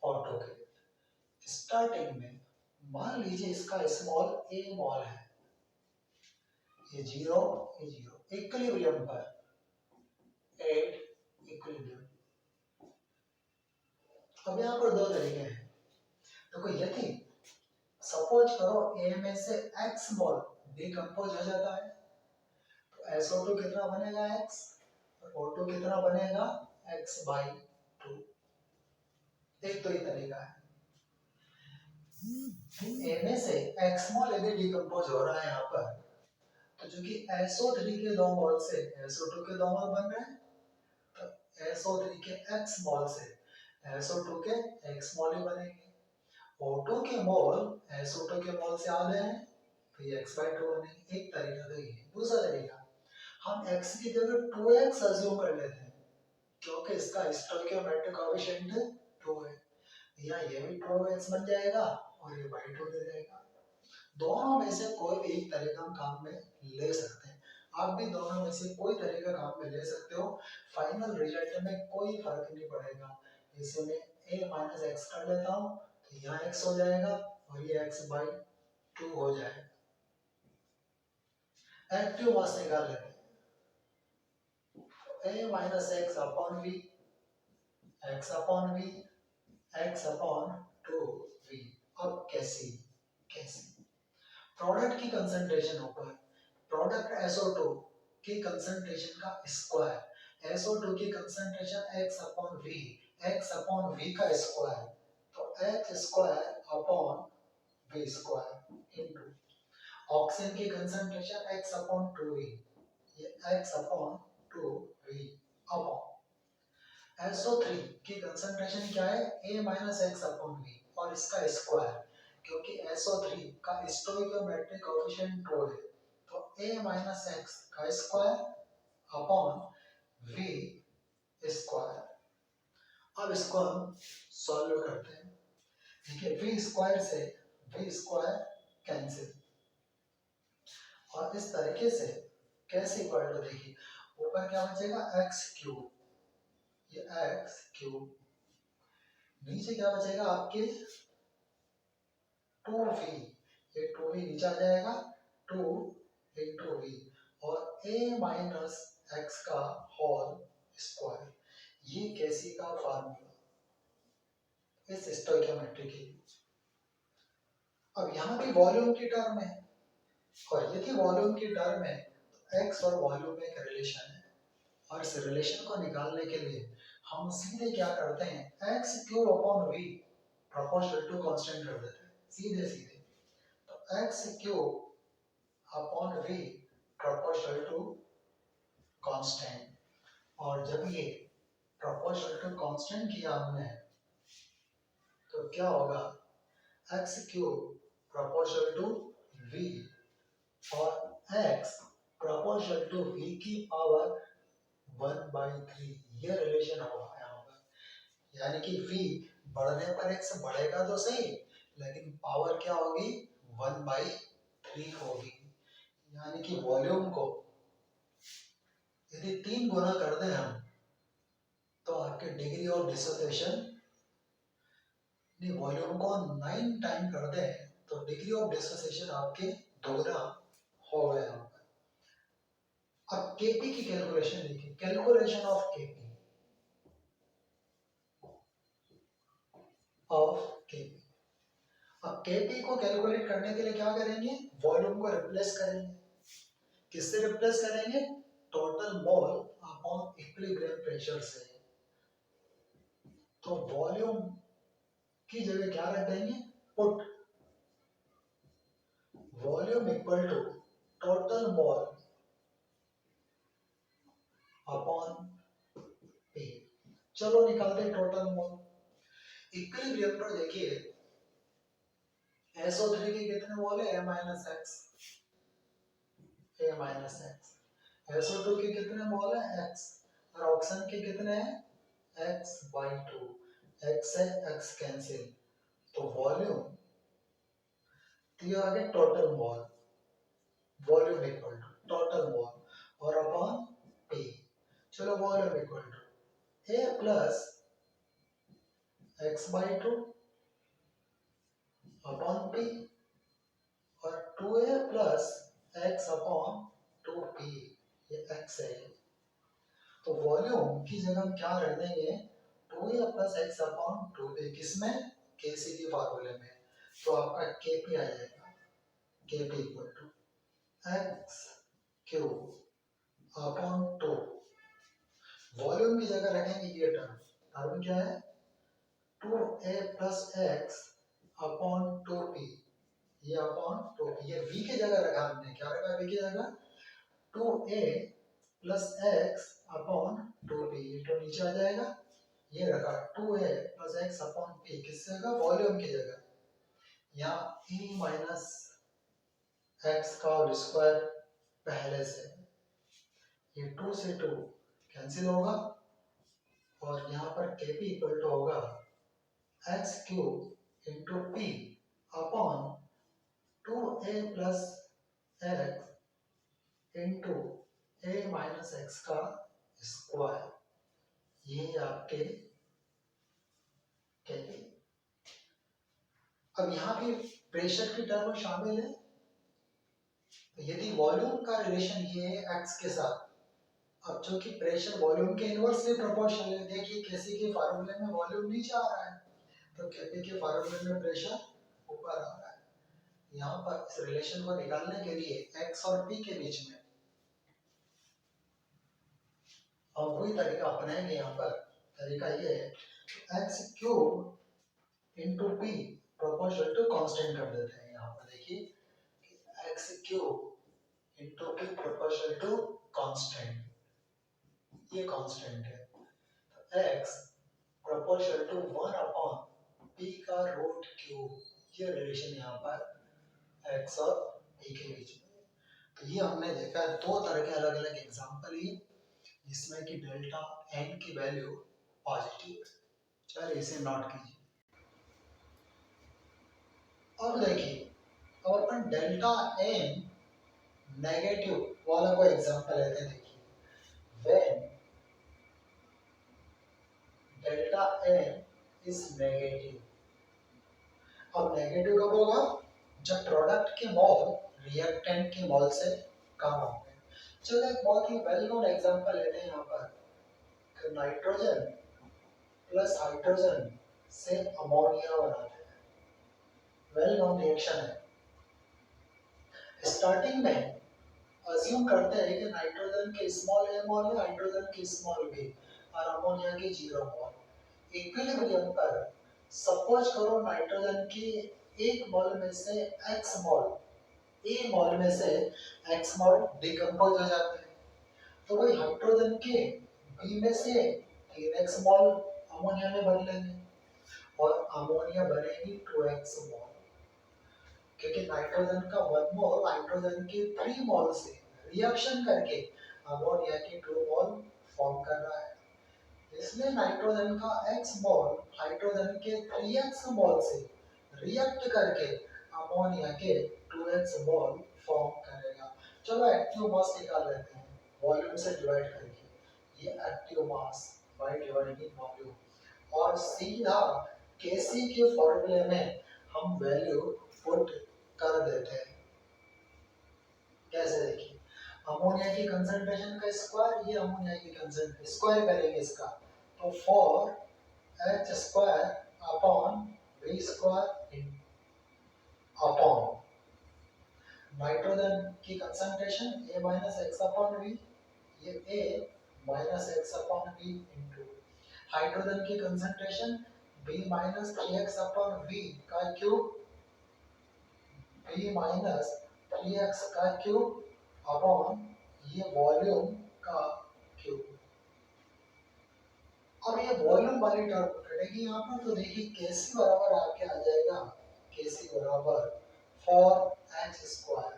O2 के। स्टार्टिंग में मान लीजिए इसका स्मॉल a मॉल है, ये जीरो इक्विलिब्रियम पर एट इक्विलिब्रियम। अब यहाँ पर दो तरीके हैं, देखो यदि सपोज करो a में से x मॉल डिकम्पोज हो जाता है, तो SO2 कितना बनेगा x और O2 कितना बनेगा x बाई 2। एक तो ये तरीका है। a में से x मॉल यदि डिकम्पोज हो रहा है यहाँ पर, तो जो कि SO3 के दो मॉल से SO2 के दो मॉल बन रहे हैं, तो SO3 के x मॉल से SO2 के x मॉल ही बनेंगे। O2 के मोल SO2 के मोल से आधे हैं, तो ये x by 2 बनेंगे। एक तरीका तो ये है। दूसरा तरीका, हम x की जगह 2x अज्यूम कर लेते हैं, क्योंकि इसका स्टोइकियोमेट्रिक कोएफिशिएंट 2 है, या ये भी 2x बन जाएगा और ये by 2 दे देगा। दोनों में से कोई भी एक तरीका हम काम में ले सकते हैं। आप भी दोनों में से कोई तरीका काम में ले सकते हो, फाइनल रिजल्ट में कोई फर्क नहीं पड़ेगा। इसे मैं a माइनस एक्स कर लेता हूँ, तो यहाँ x हो जाएगा और ये x बाई 2 हो जाएगा। एक्टिव मास निकाल लेते हैं, a minus x upon v, x upon v, x upon 2v। अब कैसे प्रोडक्ट की कंसंट्रेशन ऊपर, प्रोडक्ट SO2 की कंसंट्रेशन का स्क्वायर, SO2 की concentration x upon v, x upon v का स्क्वायर, तो x square upon v square into oxygen की कंसंट्रेशन x अपॉन 2v, ये x upon 2v upon SO3 की कंसंट्रेशन क्या है, a minus x upon v और इसका स्क्वायर, क्योंकि SO3 का स्टोइकियोमेट्रिक कोएफिशिएंट 2 है, तो a माइनस एक्स का स्क्वायर अपॉन v स्क्वायर। अब इसको हम सॉल्व करते हैं। देखिए v स्क्वायर से v स्क्वायर कैंसिल, और इस तरीके से कैसे इक्वल टू, देखिए ऊपर क्या बचेगा x क्यूब, ये x क्यूब, नीचे क्या बचेगा आपके 2v, ये 2v नीचे आ जाएगा 2 into v और a माइनस एक्स का होल स्क्वायर। ये कैसी का फार्मूला इस स्टोइकियोमेट्री के लिए। अब यहाँ भी वॉल्यूम की टर्म है, और यदि वॉल्यूम की टर्म है तो x और वॉल्यूम में एक रिलेशन है, और इस रिलेशन को निकालने के लिए हम सीधे क्या करते हैं, x cube upon v proportional to constant कर देते हैं, सीधे सीधे। तो x cube upon v proportional to constant, और जब ये प्रोपोर्शनल टू कांस्टेंट किया हमने, तो क्या होगा, x cube proportional to v और x प्रोपोर्शनल टू v की पावर 1/3, ये रिलेशन होगा यहाँ पर। यानी कि v बढ़ने पर x बढ़ेगा तो सही, लेकिन पावर क्या होगी 1/3 होगी। यानी कि वॉल्यूम को यदि 3 गुना कर दें हम, तो आपके डिग्री ऑफ डिसोसिएशन, वॉल्यूम को 9 टाइम कर दें तो डिग्री ऑफ डिसोसिएशन आपके दोगुना हो गया यहाँ पर। अब केपी की कैलकुलेशन देखिए, calculation of KP of KP. अब केपी को कैलकुलेट करने के लिए क्या करेंगे, वॉल्यूम को रिप्लेस करेंगे। किससे रिप्लेस करेंगे, total mole upon equilibrium pressure से। तो वॉल्यूम की जगह क्या रख देंगे, put volume equal to total mole upon P. चलो निकालते हैं टोटल मोल। इक्विलिब्रियम पर देखिए SO3 के कितने मोल है, A minus x, A minus x. SO2 के कितने मोल है, X। और ऑक्सीजन के कितने हैं, X/2। X से X कैंसिल, तो वॉल्यूम तो आ गया total mole, volume equal to total mole और अपॉन P। चलो volume equal to A plus X/2 upon P और 2A plus X upon 2P, ये X है। तो वॉल्यूम की जगह हम क्या रख देंगे, 2A plus X upon 2P, किसमें, Kc के फार्मूले में। तो आपका Kp आ जाएगा, Kp equal to X cube upon 2। Volume की जगह रखेंगे ये टर्म, टर्म क्या है, 2A plus X upon 2P, ये अपॉन 2P, ये V की जगह रखा हमने, क्या रखा V की जगह, 2A plus X upon 2P, ये तो नीचे आ जाएगा, ये रखा 2A plus X upon P, किससे जगह, वॉल्यूम की जगह। यहाँ E माइनस X का होल स्क्वायर पहले से, ये 2 से 2 कैंसिल होगा और यहाँ पर Kp इक्वल टू होगा x cube into P upon 2A plus x into A minus x का स्क्वायर, ये आपके Kp। अब यहाँ पे प्रेशर की टर्म शामिल है, तो यदि वॉल्यूम का रिलेशन ये है x के साथ, अब जो कि प्रेशर वॉल्यूम के इनवर्सली प्रोपोर्शनल है, देखिए केसी के फार्मूले में वॉल्यूम नीचे आ रहा है, तो केपी के फार्मूले में प्रेशर ऊपर आ रहा है। यहाँ पर इस रिलेशन को निकालने के लिए x और p के बीच में हम वही तरीका अपनाएंगे। यहाँ पर तरीका ये है, x cube into P proportional to constant कर देते हैं। यहाँ पर देखिए x cube into P proportional to constant, ये कांस्टेंट है, तो x proportional to 1 upon p का रूट क्यूब, ये रिलेशन यहाँ पर x और p के बीच में। तो ये हमने देखा दो तरह के अलग अलग एग्जांपल लिए, जिसमें कि डेल्टा n की वैल्यू पॉजिटिव है। चलिए इसे नोट कीजिए। अब देखिए, अब अपन डेल्टा n नेगेटिव वाला को एग्जांपल लेते हैं। देखिए when delta n is negative, अब नेगेटिव कब होगा, जब प्रोडक्ट के मोल रिएक्टेंट के मोल से कम होंगे। चलो एक बहुत ही वेल नोन एग्जांपल लेते हैं यहाँ पर, नाइट्रोजन प्लस हाइड्रोजन से अमोनिया बनाते हैं, वेल नोन रिएक्शन है। स्टार्टिंग में अज्यूम करते हैं कि नाइट्रोजन के स्मॉल a मोल है, हाइड्रोजन के स्मॉल b और अमोनिया के 0 मोल। इक्विलिब्रियम पर सपोज करो नाइट्रोजन के एक मोल में से x मोल, a मोल में से x मोल डिकम्पोज हो जाते हैं, तो वही हाइड्रोजन के b में से 3x मोल अमोनिया में बदलेंगे और अमोनिया बनेगी 2x मोल, क्योंकि नाइट्रोजन का 1 मोल हाइड्रोजन के 3 मोल से रिएक्शन करके अमोनिया के 2 मोल फॉर्म कर रहा है। इसलिए नाइट्रोजन का x मोल हाइड्रोजन के 3x मोल से रिएक्ट करके अमोनिया के 2x मोल फॉर्म करेगा। चलो एक्टिव मास निकाल लेते हैं वॉल्यूम से डिवाइड करके, ये active mass by dividing volume, और सीधा Kc के फॉर्मूले में हम वैल्यू पुट कर देते हैं। कैसे देखिए, अमोनिया की कंसंट्रेशन का स्क्वायर, ये अमोनिया की कंसंट्रेशन स्क्वायर करेंगे इसका, तो 4h square upon v square upon nitrogen की concentration a minus x upon v, ये a minus x upon v into hydrogen की concentration b minus 3x upon v का क्यूब, b माइनस 3x का cube upon ये volume का cube. अब ये volume वाली टर्म कटेगी यहाँ पर, तो देखिए Kc बराबर आपके आ जाएगा, Kc बराबर 4h स्क्वायर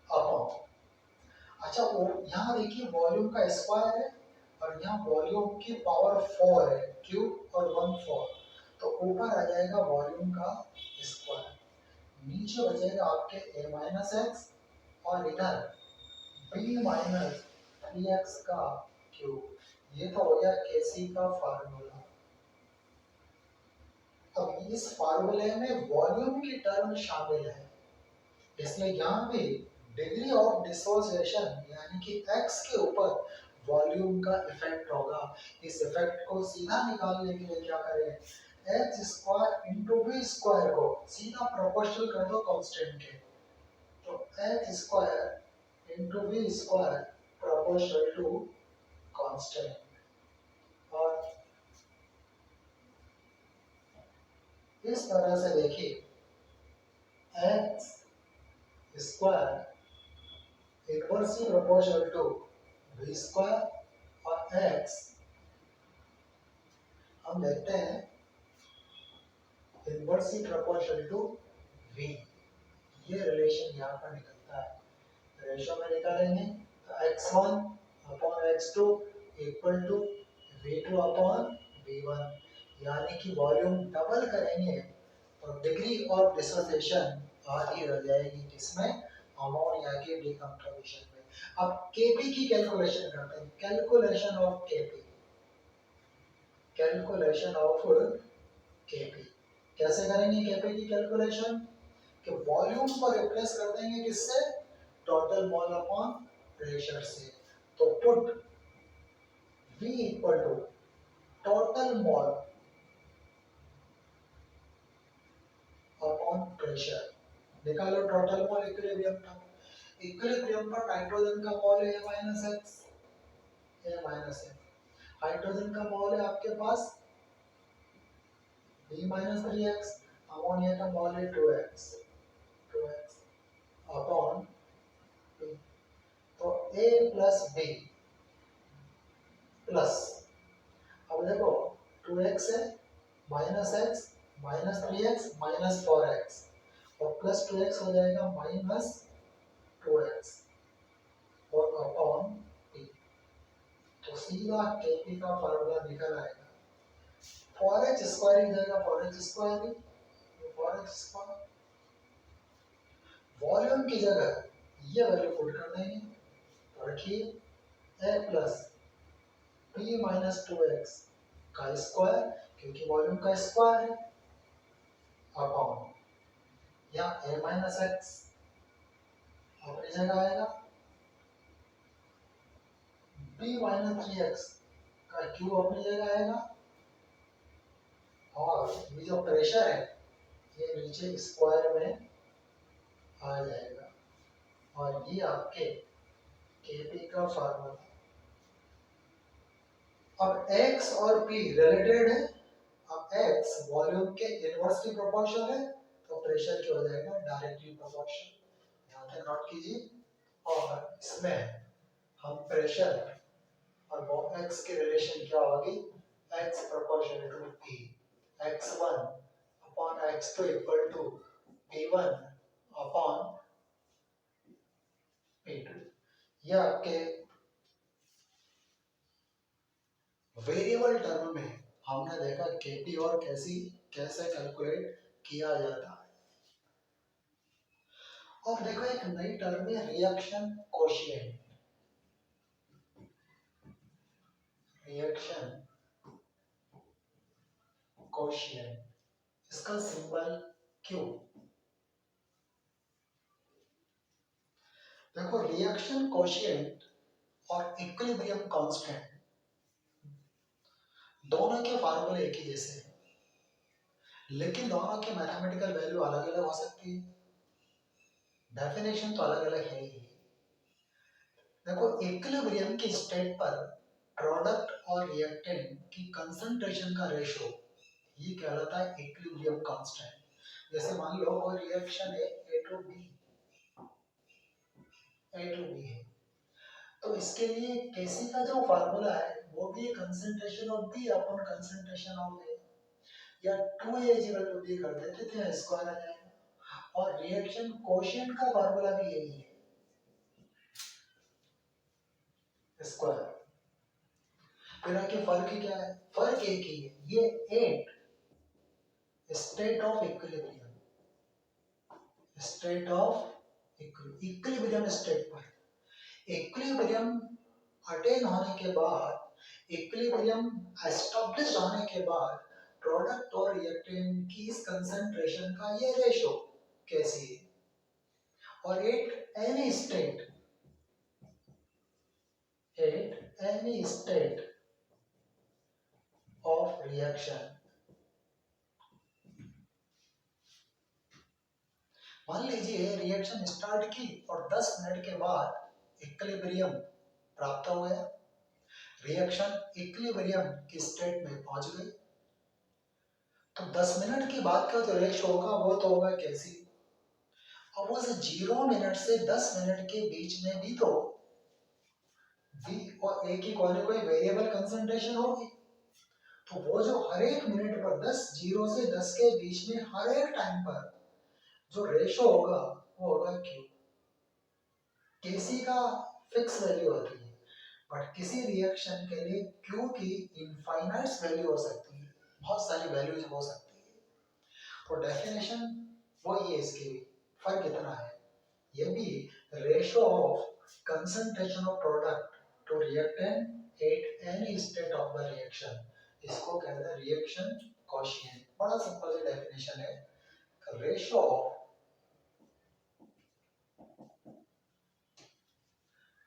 अपॉन, अच्छा वो यहाँ देखिए वॉल्यूम का स्क्वायर है और यहाँ वॉल्यूम की पावर 4 है, क्यूब और 1 4, तो ऊपर आ जाएगा वॉल्यूम का स्क्वायर, नीचे बचेगा आपके a माइनस एक्स और इधर b माइनस 3x का क्यूब। ये तो हो गया Kc का फार्मूला। अब इस फार्मूले में वॉल्यूम की टर्म शामिल है, इसलिए यहाँ भी डिग्री ऑफ डिसोसिएशन यानी कि x के ऊपर वॉल्यूम का इफेक्ट होगा। इस इफेक्ट को सीधा निकालने के लिए क्या करें, h square into v square को सीधा प्रोपोर्शनल कर दो कांस्टेंट के, तो h square into v square proportional to constant, और इस तरह से देखिए x square inversely proportional to v square और x हम देखते हैं इनवर्सली प्रोपोर्शनल टू v, ये रिलेशन यहाँ पर निकलता है। रेशो में निकालेंगे तो x1 upon x2 equal to v2 upon v1, यानी कि वॉल्यूम डबल करेंगे तो डिग्री ऑफ डिसोसिएशन आधी रह जाएगी, किसमें, अमोनिया के डिकम्पोजिशन में। अब Kp की कैलकुलेशन करते हैं, calculation of Kp, calculation of Kp कैसे करेंगे, Kp की कैलकुलेशन कि वॉल्यूम को रिप्लेस कर देंगे किससे, टोटल मोल अपॉन प्रेशर से, तो put V equal to total mole upon pressure, निकालो टोटल मोल इक्विलिब्रियम था, इक्विलिब्रियम पर नाइट्रोजन का मोल है a माइनस एक्स, हाइड्रोजन का मोल है आपके पास b माइनस 3x, अमोनिया का मोल है 2x अपॉन p, तो a प्लस b प्लस, अब देखो 2x है minus x minus 3x minus 4x और प्लस 2x हो जाएगा माइनस 2x और अपॉन p, तो सीधा Kp का फार्मूला निकल आएगा, 4h स्क्वायर ही जाएगा 4h स्क्वायर ही, 4h स्क्वायर वॉल्यूम की जगह ये वैल्यू पुट कर देंगे, तो रखिए a plus p minus 2x का स्क्वायर, क्योंकि वॉल्यूम का स्क्वायर है, अपॉन यहाँ a माइनस एक्स अपनी जगह आएगा, b माइनस 3x का क्यूब अपनी जगह आएगा, और ये जो प्रेशर है ये नीचे स्क्वायर में आ जाएगा, और ये आपके Kp का फार्मूला। अब x और p रिलेटेड है, अब x वॉल्यूम के इनवर्सली प्रोपोर्शनल है तो प्रेशर क्या हो जाएगा, डायरेक्टली प्रोपोर्शनल, ध्यान से नोट कीजिए, और इसमें हम प्रेशर और वो x की रिलेशन क्या होगी, x proportional to p, x1 upon x2 equal to p1 upon p2, ये आपके वेरिएबल टर्म में हमने देखा Kp और कैसे कैलकुलेट किया जाता है। और देखो एक नई टर्म है रिएक्शन कोशिएंट, रिएक्शन कोशिएंट, इसका सिंबल क्यों? देखो रिएक्शन कोशिएंट और इक्विलिब्रियम कांस्टेंट दोनों के फार्मूले एक ही जैसे हैं, लेकिन दोनों की मैथमेटिकल वैल्यू अलग अलग हो सकती है, डेफिनेशन तो अलग अलग है ही। देखो इक्विलिब्रियम की स्टेट पर प्रोडक्ट और रिएक्टेंट की कंसंट्रेशन का रेशो ये कहलाता है इक्विलिब्रियम कांस्टेंट। जैसे मान लो कोई रिएक्शन है ए टू बी है, तो इसके लिए केसी का जो फार्मूला है वो भी concentration of B upon concentration of A, या 2a इक्वल टू बी कर देते थे, स्क्वायर आ जाएगा। और रिएक्शन कोशिएंट का फार्मूला भी यही है, स्क्वायर। फिर आगे फर्क क्या है? फर्क एक ही है, ये 8 state of equilibrium, state of equilibrium state पर इक्विलिब्रियम अटेन होने के बाद, इक्विलिब्रियम एस्टैब्लिश होने के बाद प्रोडक्ट और रिएक्टेंट की इस कंसंट्रेशन का ये रेशो कैसी है, और एनी स्टेट ऑफ रिएक्शन। मान लीजिए रिएक्शन स्टार्ट की और 10 मिनट के बाद इक्विलिब्रियम प्राप्त हो गया, रिएक्शन इक्विलिब्रियम की स्टेट में पहुंच गई, तो 10 मिनट के बाद का जो रेशो होगा वो तो होगा कैसी। अब उस 0 मिनट से 10 मिनट के बीच में भी तो v और a की कोई ना कोई वेरिएबल कंसंट्रेशन होगी, तो वो जो हर एक मिनट पर 0 से 10 के बीच में हर एक टाइम पर जो रेशो होगा वो होगा q। Kc का फिक्स वैल्यू होती है, बट किसी रिएक्शन के लिए q की इनफाइनाइट वैल्यू हो सकती है, बहुत सारी वैल्यूज हो सकती है। तो डेफिनेशन वही है, इसकी फर्क इतना है, ये भी ratio of concentration of product to reactant at any state of the reaction, इसको कहते हैं रिएक्शन कोशिएंट। बड़ा सिंपल सी डेफिनेशन है, ratio of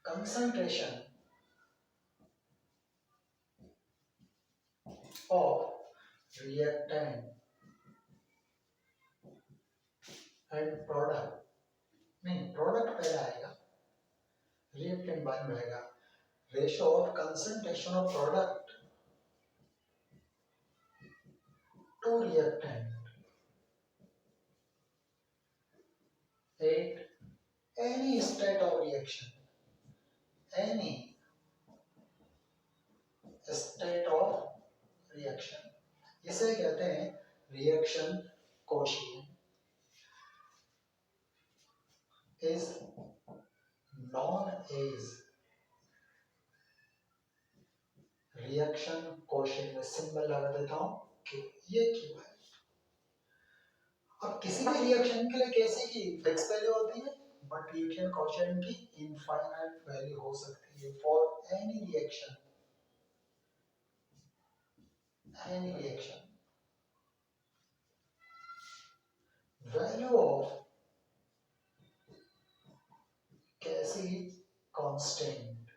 concentration of reactant and product, नहीं प्रोडक्ट पहले आएगा, रिएक्टेंट बाद में आएगा। Ratio of concentration of product to reactant at any state of reaction, any state of reaction, इसे कहते हैं reaction quotient is known as reaction quotient. में सिंबल लगा देता हूं कि ये क्यों है। अब किसी भी रिएक्शन के लिए कैसे की फिक्स वैल्यू होती है, बट रिएक्शन कोशिएंट की इनफाइनाइट वैल्यू हो सकती है for any reaction, any reaction. Value of Kc constant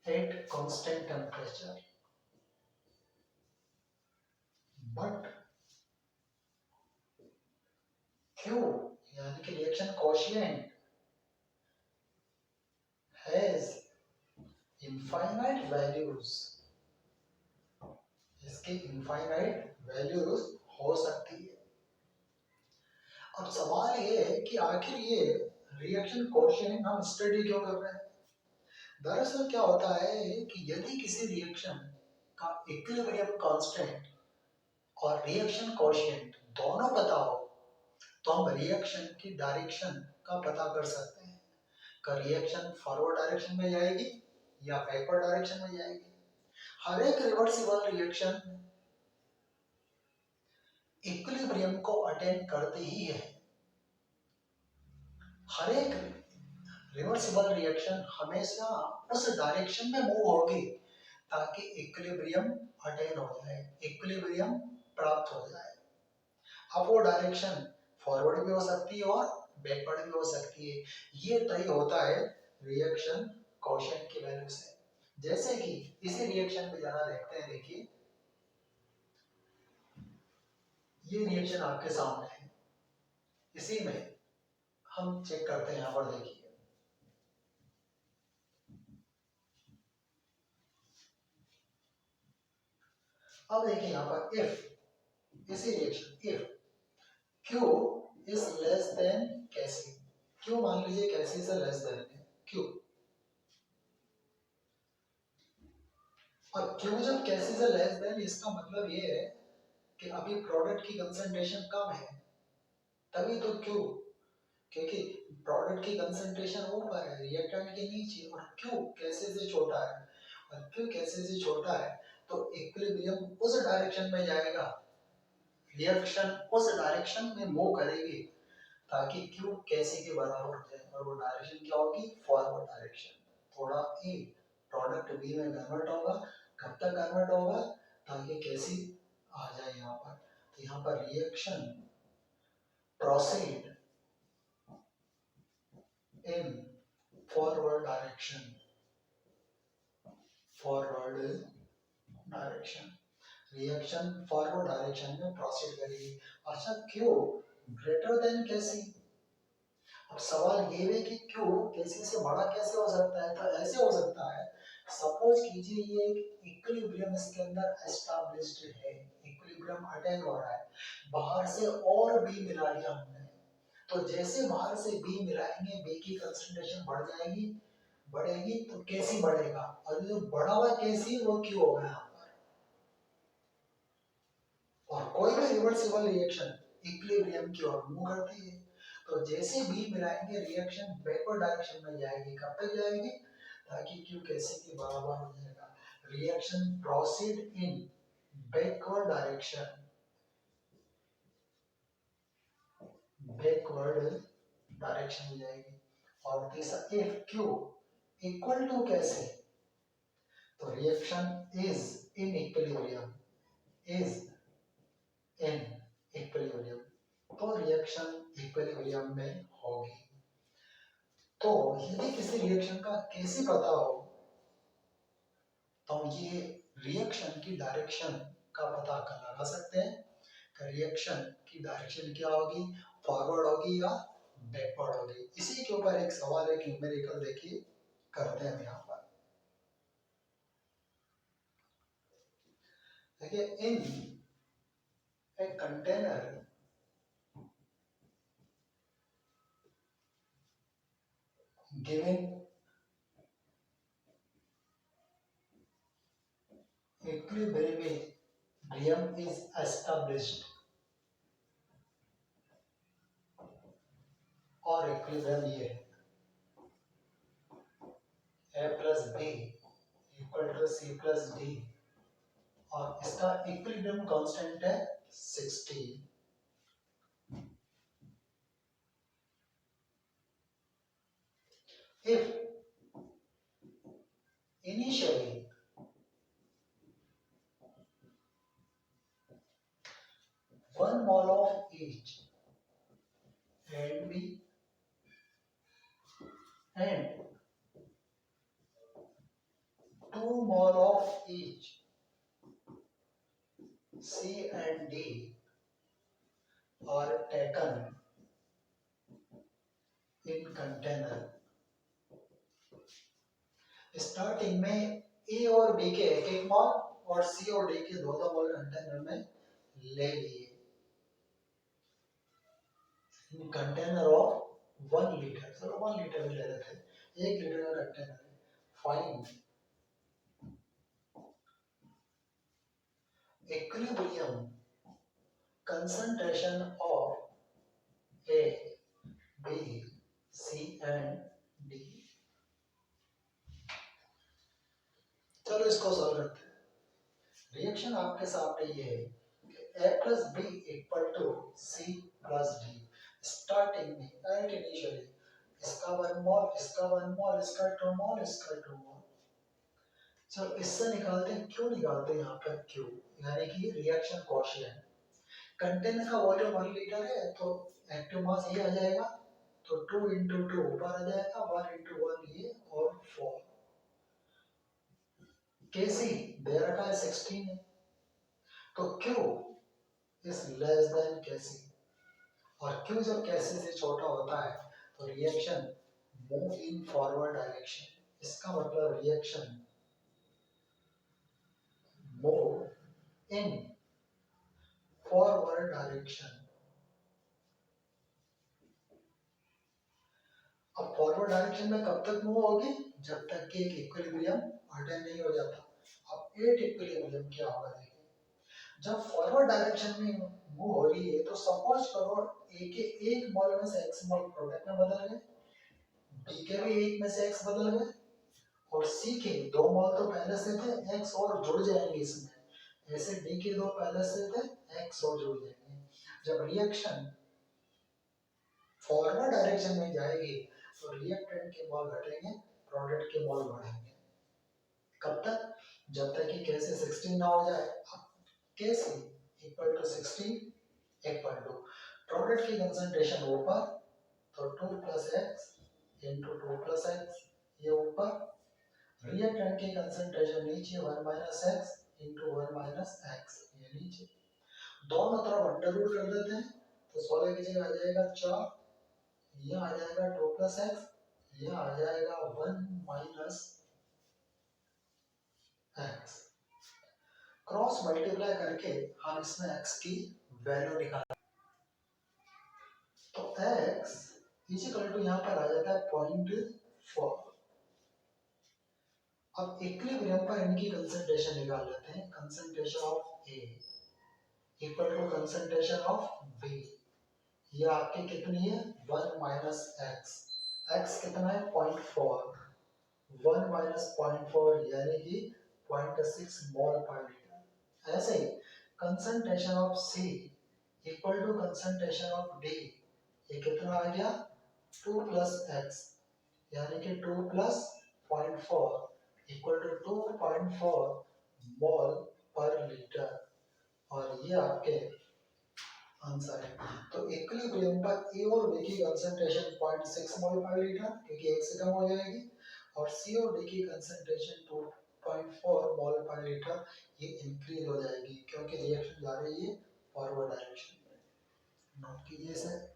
at constant temperature, but Q यानी कि reaction quotient has infinite values, इसकी इनफाइनाइट वैल्यूज हो सकती है। अब सवाल ये है कि आखिर ये रिएक्शन कोशिएंट हम स्टडी क्यों कर रहे हैं। दरअसल क्या होता है कि यदि किसी रिएक्शन का इक्विलिब्रियम कांस्टेंट और रिएक्शन कोशिएंट दोनों पता हो, तो हम रिएक्शन की डायरेक्शन का पता कर सकते हैं कि रिएक्शन फॉरवर्ड डायरेक्शन में जाएगी या बैकवर्ड डायरेक्शन में जाएगी। हर एक रिवर्सिबल रिएक्शन इक्विलिब्रियम को अटेन करती ही है, हर एक रिवर्सिबल रिएक्शन हमेशा उस डायरेक्शन में मूव होगी ताकि इक्विलिब्रियम अटेन हो जाए, इक्विलिब्रियम प्राप्त हो जाए। अब वो डायरेक्शन फॉरवर्ड भी हो सकती है और बैकवर्ड भी हो सकती है। ये तय होता है रिएक्शन कोएफिशिएंट की वैल्यू से। जैसे कि इसी रिएक्शन में जरा देखते हैं, देखिए ये रिएक्शन आपके सामने है, इसी में हम चेक करते हैं। यहाँ पर देखिए अब देखिए यहाँ पर इफ इसी reaction if Q is less than कैसी, Q मान लीजिए कैसी से लेस देन है Q, और Q जब कैसी से लेस देन, इसका मतलब ये है कि अभी प्रोडक्ट की कंसंट्रेशन कम है, तभी तो Q, क्योंकि प्रोडक्ट की कंसंट्रेशन ऊपर है रिएक्टेंट के नीचे, और Q कैसे से छोटा है, और Q कैसे से छोटा है तो इक्विलिब्रियम उस डायरेक्शन में जाएगा, रिएक्शन उस डायरेक्शन में मूव करेगी ताकि Q कैसे के बराबर हो जाए, और वो डायरेक्शन क्या होगी, फॉरवर्ड डायरेक्शन। थोड़ा A प्रोडक्ट B में कन्वर्ट होगा, कब तक कन्वर्ट होगा, ताकि कैसी आ जाए यहाँ पर। तो यहाँ पर reaction proceed in forward direction, forward direction, reaction forward direction में प्रोसीड करेगी। अच्छा क्यों ग्रेटर देन कैसी, अब सवाल ये है कि क्यों कैसी से बड़ा कैसे हो सकता है, तो ऐसे हो सकता है, सपोज कीजिए ये एक इक्विलिब्रियम इसके अंदर एस्टैब्लिश्ड है, इक्विलिब्रियम अटेन हो रहा है, बाहर से और बी मिला लिया हमने, तो जैसे बाहर से बी मिलाएंगे बी की कंसंट्रेशन बढ़ जाएगी, बढ़ेगी तो कैसी बढ़ेगा, और जो बढ़ा हुआ कैसी वो क्यों होगा यहाँ पर। और कोई भी रिवर्सिबल रिएक्शन इक्विलिब्रियम की ओर मूव करती है, तो जैसे बी मिलाएंगे रिएक्शन बैकवर्ड डायरेक्शन में जाएगी, कब तक जाएगी, ताकि क्यू कैसे के बराबर हो जाएगा, reaction proceed in backward direction, backward direction में जाएगी। और तीसरा इफ क्यू इक्वल टू कैसे, तो reaction is in equilibrium, is in equilibrium, तो रिएक्शन इक्विलिब्रियम में होगी। तो यदि किसी रिएक्शन का कैसे पता हो, तो ये रिएक्शन की डायरेक्शन का पता लगा सकते हैं कि रिएक्शन की डायरेक्शन क्या होगी, फॉरवर्ड होगी या बैकवर्ड होगी। इसी के ऊपर एक सवाल है, न्यूमेरिकल देखिए करते हैं यहाँ पर। देखिए in a container given equilibrium is established, और इक्विलिब्रियम ये है a plus b equal to c plus d, और इसका इक्विलिब्रियम कांस्टेंट है 60। If initially 1 mole of each and B and 2 mole of each C and D are taken in container, starting में ए और B के एक एक मॉल और सी और डी के दो दो मॉल कंटेनर में ले लिए, कंटेनर ऑफ 1 लीटर, चलो 1 लीटर में ले लेते हैं, 1 लीटर का कंटेनर है। Find equilibrium concentration of A B C and D. चलो इसको सॉल्व करते हैं। रिएक्शन आपके सामने ये है कि A plus B equal to C plus D, starting में एट इनिशियली इसका 1 मोल, इसका 1 मोल, इसका 2 मोल, इसका 2 मोल। चलो इससे निकालते हैं, क्यों निकालते हैं यहाँ पर क्यू, यानी कि रिएक्शन कोएफिशिएंट। कंटेनर का वॉल्यूम 1 लीटर है तो एक्टिव मास ये आ जाएगा, तो 2 इंटू 2 ऊपर आ जाएगा, 1 इंटू 1 ये और 4। केसी दे रखा है 16 है, तो क्यू इज लेस देन केसी, और क्यू जब केसी से छोटा होता है तो reaction move in forward direction, इसका मतलब reaction move in forward direction. अब फॉरवर्ड डायरेक्शन में कब तक मूव होगी, जब तक कि एक इक्विलिब्रियम अटेन नहीं हो जाता। अब एट इक्विलिब्रियम क्या होगा देखिए, जब फॉरवर्ड डायरेक्शन में मूव हो रही है तो सपोज करो ए के एक मोल में से एक्स मोल प्रोडक्ट में बदल गए, बी के भी एक में से एक्स बदल गए, और सी के दो मोल तो पहले से थे, एक्स और जुड़ जाएंगे इसमें, ऐसे डी के दो पहले से थे, एक्स और जुड़ जाएंगे। जब रिएक्शन फॉरवर्ड डायरेक्शन में जाएगी तो रिएक्टेंट के मोल घटेंगे, प्रोडक्ट के मोल बढ़ेंगे। कब तक, जब तक कि कैसे 16 ना हो जाए। अब कैसे equal to 16 equal to product की कंसंट्रेशन ऊपर, तो 2 plus x into 2 plus x ये ऊपर, रिएक्टेंट की कंसंट्रेशन नीचे 1 minus x into 1 minus x ये नीचे, दोनों तरफ अंडर रूट कर देते हैं, तो 16 की जगह आ जाएगा 4, ये आ जाएगा 2 प्लस एक्स, ये आ जाएगा 1 माइनस एक्स। क्रॉस मल्टीप्लाई करके हम इसमें x की वैल्यू निकाल, तो x इक्वल टू यहाँ पर आ जाता है 0.4। अब इक्विलिब्रियम पर इनकी कंसंट्रेशन निकाल लेते हैं, concentration of A equal to concentration of B, ये आपकी कितनी है 1 माइनस एक्स, x कितना है 0.4, 1 माइनस 0.4 यानी कि 0.6 मोल पर लीटर। ऐसे ही concentration of C equal to concentration of D, ये कितना आ गया 2 प्लस एक्स यानी कि 2 plus 0.4 equal to 2.4 mole per litre, और ये आपके आंसर है। तो इक्विलिब्रियम पर ए और बी की कंसंट्रेशन 0.6 मोल पर लीटर क्योंकि एक से कम हो जाएगी, और सी और डी की कंसंट्रेशन 2.4 मोल पर लीटर ये इंक्रीज हो जाएगी क्योंकि रिएक्शन जा रही है फॉरवर्ड डायरेक्शन में। नोट कीजिए इसे।